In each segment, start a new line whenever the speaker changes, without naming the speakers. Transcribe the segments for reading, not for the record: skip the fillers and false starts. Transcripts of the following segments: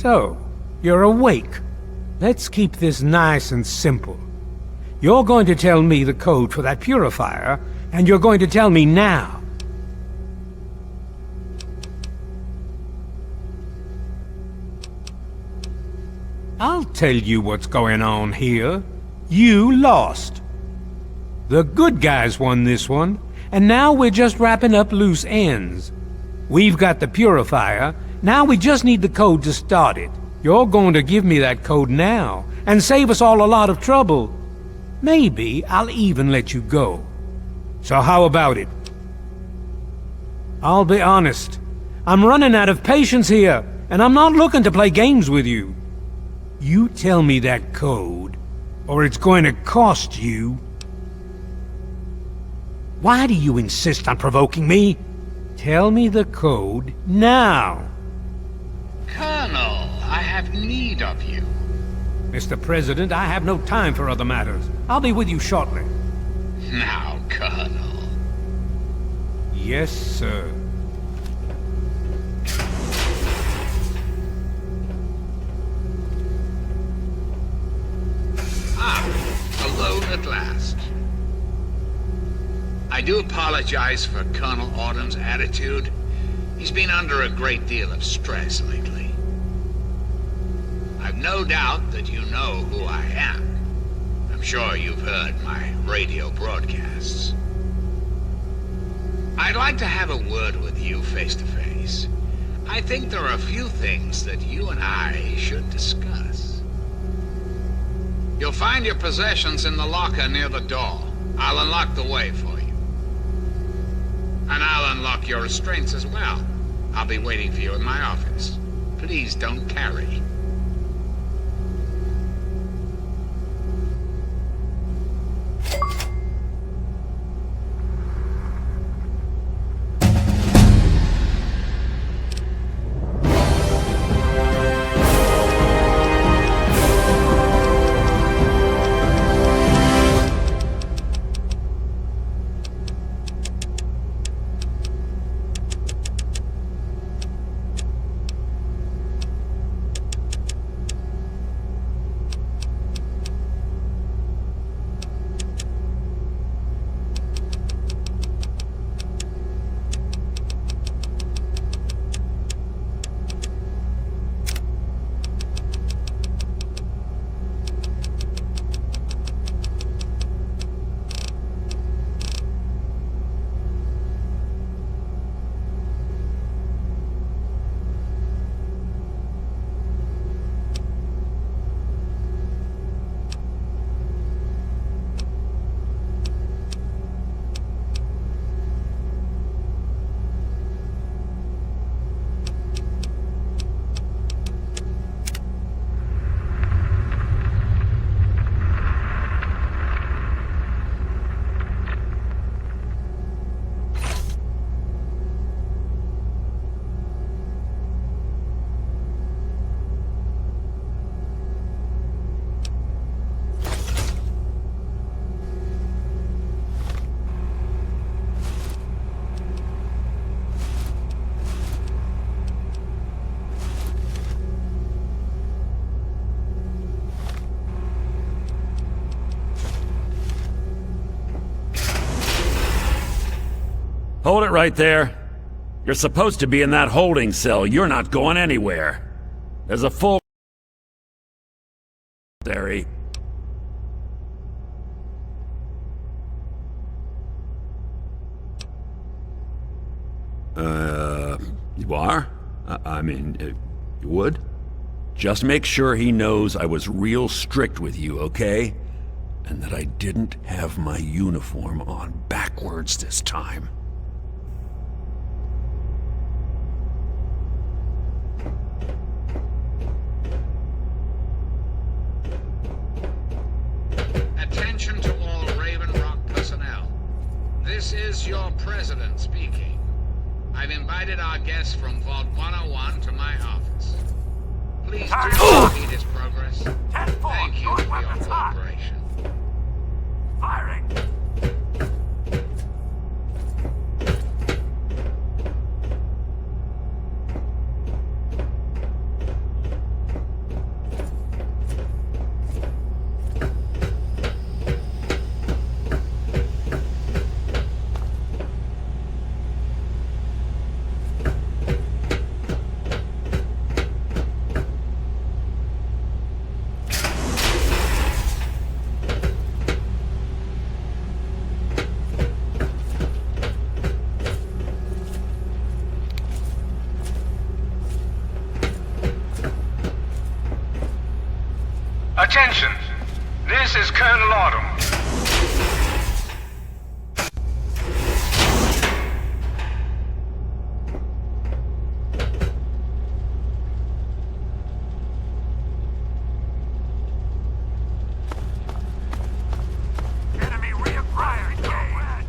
So, you're awake. Let's keep this nice and simple. You're going to tell me the code for that purifier, and you're going to tell me now. I'll tell you what's going on here. You lost. The good guys won this one, and now we're just wrapping up loose ends. We've got the purifier, now we just need the code to start it. You're going to give me that code now, and save us all a lot of trouble. Maybe I'll even let you go. So how about it? I'll be honest. I'm running out of patience here, and I'm not looking to play games with you. You tell me that code, or it's going to cost you. Why do you insist on provoking me? Tell me the code now.
Colonel, I have need of you.
Mr. President, I have no time for other matters. I'll be with you shortly.
Now, Colonel.
Yes, sir.
Alone at last. I do apologize for Colonel Autumn's attitude. He's been under a great deal of stress lately. I've no doubt that you know who I am. I'm sure you've heard my radio broadcasts. I'd like to have a word with you face to face. I think there are a few things that you and I should discuss. You'll find your possessions in the locker near the door. I'll unlock the way for you. And I'll unlock your restraints as well. I'll be waiting for you in my office. Please don't carry.
Hold it right there. You're supposed to be in that holding cell. You're not going anywhere. There's a full... There. You are? I mean, you would? Just make sure he knows I was real strict with you, okay? And that I didn't have my uniform on backwards this time.
Attention to all Raven Rock personnel. This is your president speaking. I've invited our guests from Vault 101 to my office. Please do not impede his progress. Thank you for your cooperation.
Firing!
Attention! This is Colonel Autumn.
Enemy reacquired. Code red.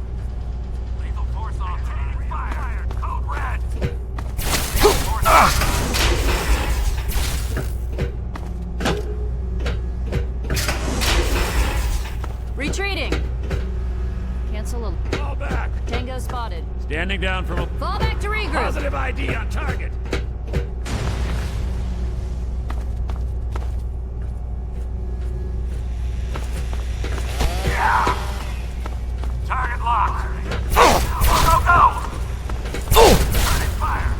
Lethal force on. Taking fire. Code red.
Retreating. Cancel a...
Fall back!
Tango spotted.
Standing down from a
Fall back to regroup.
positive ID on target.
Target locked. Go, go! Turning fire.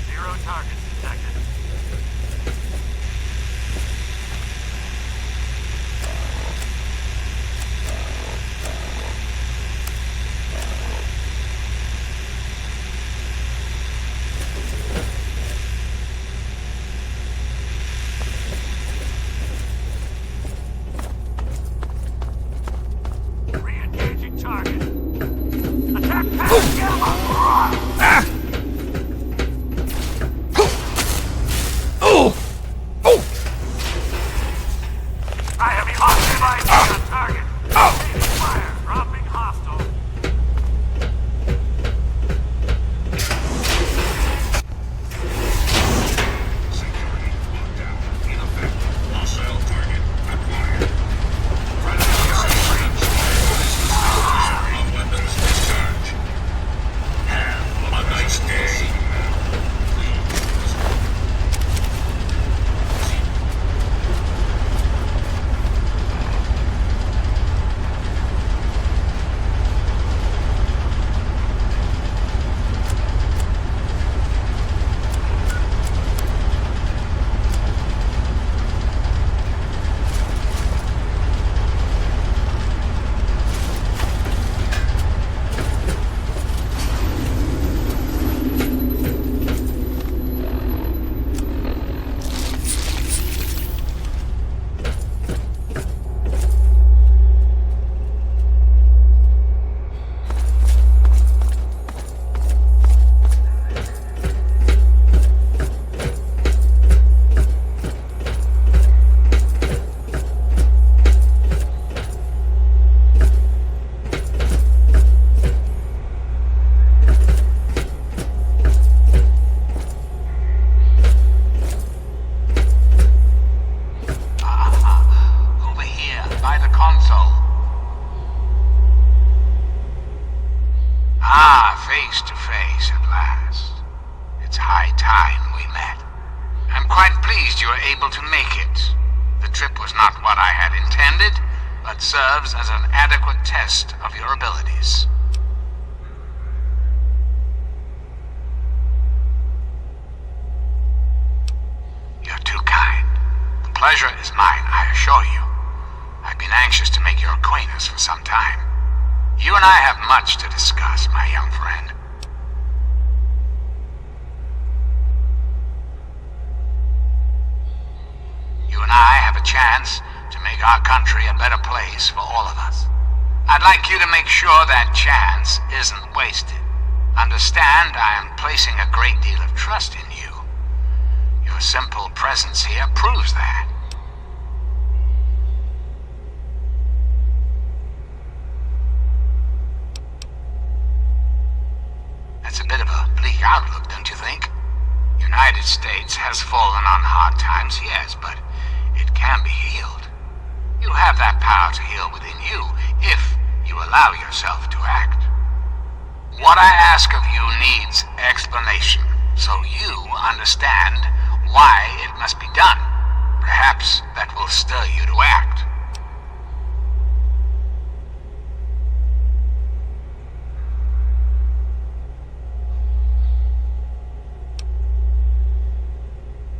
Zero targets detected. Re-engaging target. Attack pattern. Get him up. I have positive ID on target. Taking fire. Dropping hostile.
Security lockdown in effect. Hostile target acquired. Predator range. Of weapons discharge. Have a nice day.
Over here, by the console. Face to face at last. It's high time we met. I'm quite pleased you were able to make it. The trip was not what I had intended, but serves as an adequate test of your abilities. You're too kind. The pleasure is mine, I assure you. I've been anxious to make your acquaintance for some time. You and I have much to discuss, my young friend. You and I have a chance to make our country a better place for all of us. I'd like you to make sure that chance isn't wasted. Understand, I am placing a great deal of trust in you. Your simple presence here proves that. That's a bit of a bleak outlook, don't you think? United States has fallen on hard times, yes, but it can be healed. You have that power to heal within you, if you allow yourself to act. What I ask of you needs explanation, so you understand why it must be done. Perhaps that will stir you to act.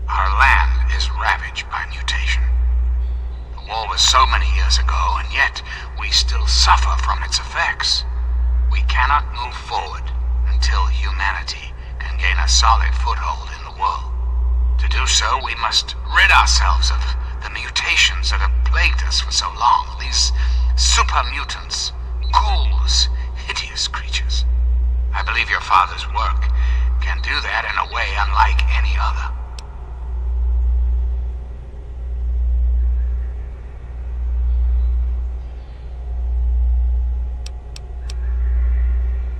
Our land is ravaged by mutation. The war was so many years ago, and yet we still suffer from its effects. We cannot move forward until humanity can gain a solid foothold in the world. To do so, we must rid ourselves of the mutations that have plagued us for so long. These super mutants, ghouls, hideous creatures. I believe your father's work can do that in a way unlike any other.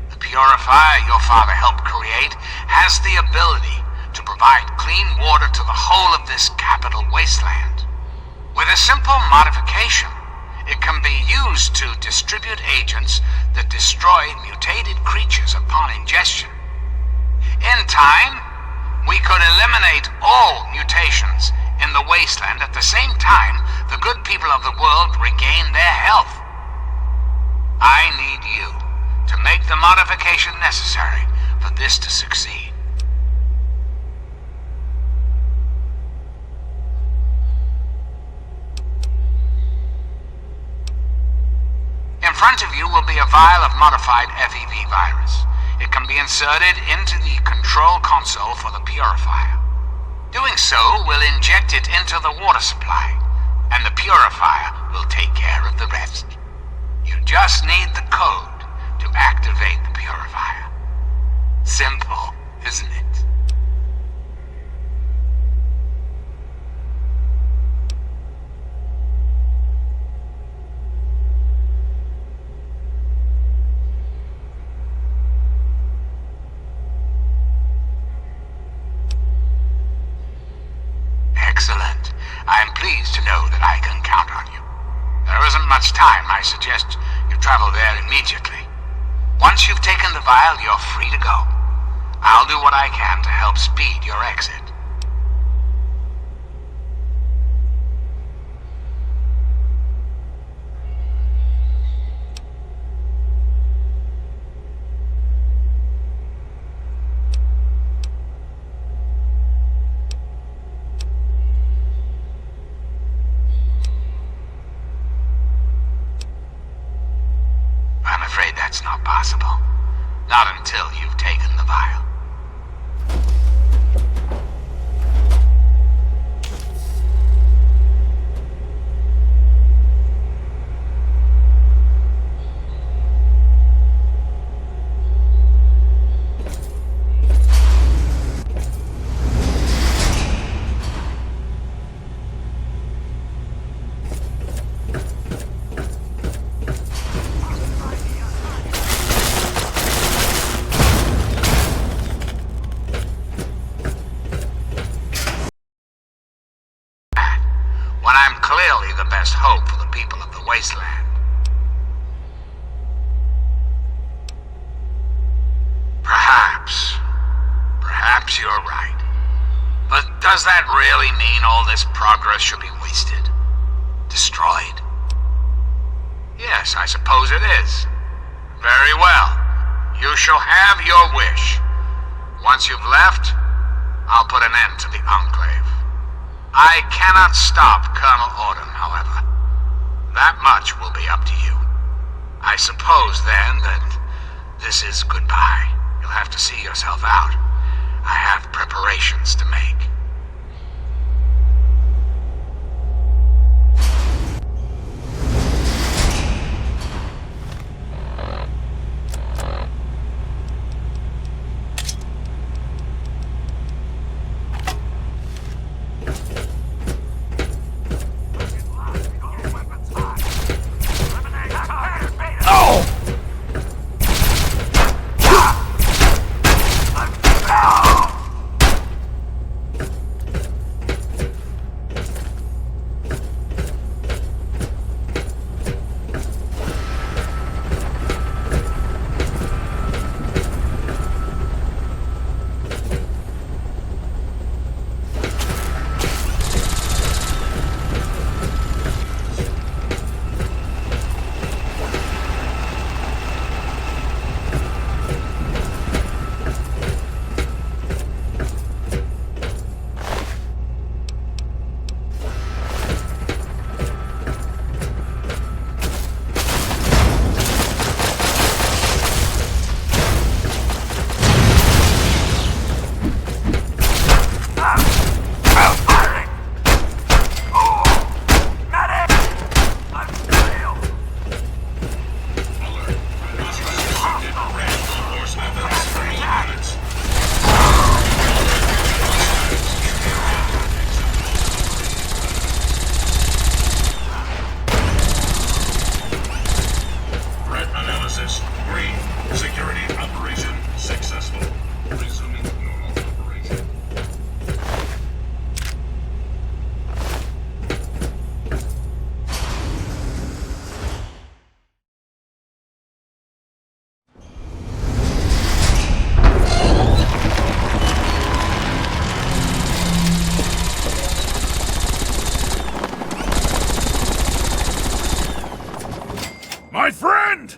The purifier your father helped create has the ability to provide clean water to the whole of this capital wasteland. With a simple modification, it can be used to distribute agents that destroy mutated creatures upon ingestion. In time, we could eliminate all mutations in the wasteland at the same time the good people of the world regain their health. I need you to make the modification necessary for this to succeed. In front of you will be a vial of modified FEV virus. It can be inserted into the control console for the purifier. Doing so will inject it into the water supply, and the purifier will take care of the rest. You just need the code to activate the purifier. Simple, isn't it? Excellent. I am pleased to know that I can count on you. There isn't much time. I suggest you travel there immediately. Once you've taken the vial, you're free to go. I'll do what I can to help speed your exit. I'm afraid that's not possible. Not until you've taken the vial. When I'm clearly the best hope for the people of the wasteland. Perhaps you're right. But does that really mean all this progress should be wasted? Destroyed? Yes, I suppose it is. Very well. You shall have your wish. Once you've left, I'll put an end to the Enclave. I cannot stop Colonel Autumn, however. That much will be up to you. I suppose, then, that this is goodbye. You'll have to see yourself out. I have preparations to make.
My friend!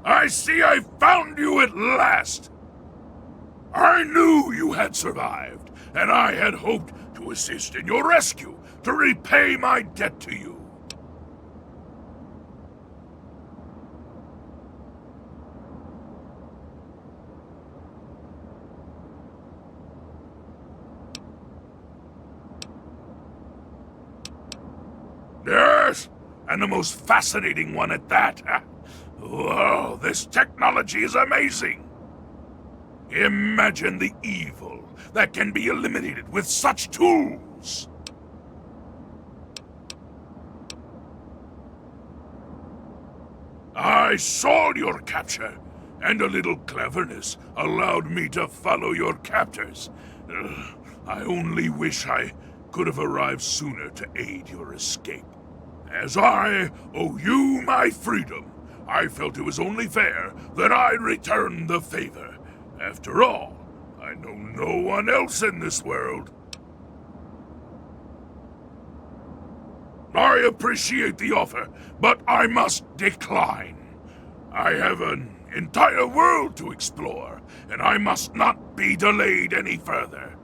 I see I found you at last! I knew you had survived, and I had hoped to assist in your rescue, to repay my debt to you. Yes, and the most fascinating one at that. Whoa, this technology is amazing. Imagine the evil that can be eliminated with such tools. I saw your capture, and a little cleverness allowed me to follow your captors. I only wish I could have arrived sooner to aid your escape. As I owe you my freedom, I felt it was only fair that I return the favor. After all, I know no one else in this world. I appreciate the offer, but I must decline. I have an entire world to explore, and I must not be delayed any further.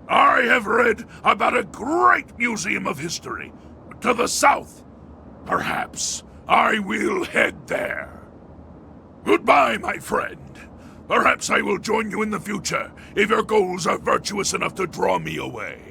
I have read about a great museum of history to the south. Perhaps I will head there. Goodbye, my friend. Perhaps I will join you in the future if your goals are virtuous enough to draw me away.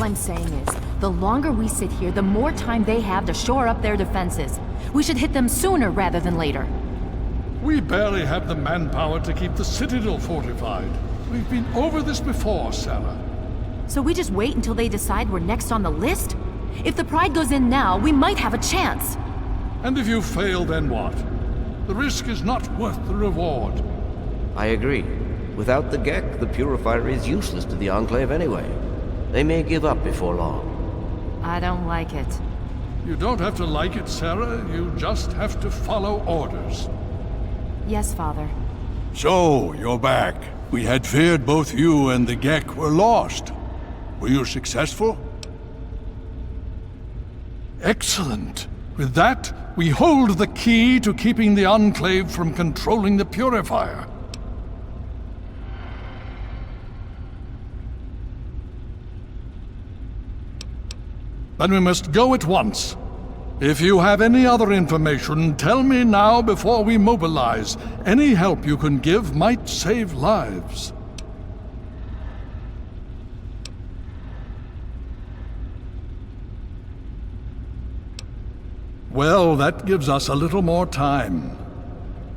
All I'm saying is, the longer we sit here, the more time they have to shore up their defenses. We should hit them sooner rather than later.
We barely have the manpower to keep the Citadel fortified. We've been over this before, Sarah.
So we just wait until they decide we're next on the list? If the Pride goes in now, we might have a chance.
And if you fail, then what? The risk is not worth the reward.
I agree. Without the G.E.C.K, the Purifier is useless to the Enclave anyway. They may give up before long.
I don't like it.
You don't have to like it, Sarah. You just have to follow orders.
Yes, Father.
So, you're back. We had feared both you and the G.E.C. were lost. Were you successful?
Excellent. With that, we hold the key to keeping the Enclave from controlling the Purifier. Then we must go at once. If you have any other information, tell me now before we mobilize. Any help you can give might save lives. Well, that gives us a little more time.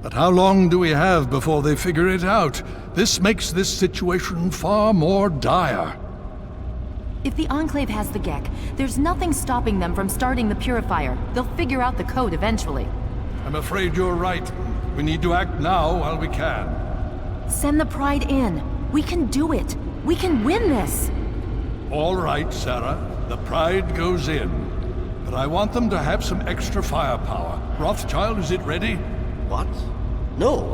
But how long do we have before they figure it out? This makes this situation far more dire.
If the Enclave has the G.E.C.K, there's nothing stopping them from starting the Purifier. They'll figure out the code eventually.
I'm afraid you're right. We need to act now while we can.
Send the Pride in. We can do it. We can win this.
All right, Sarah. The Pride goes in. But I want them to have some extra firepower. Rothschild, is it ready?
What? No,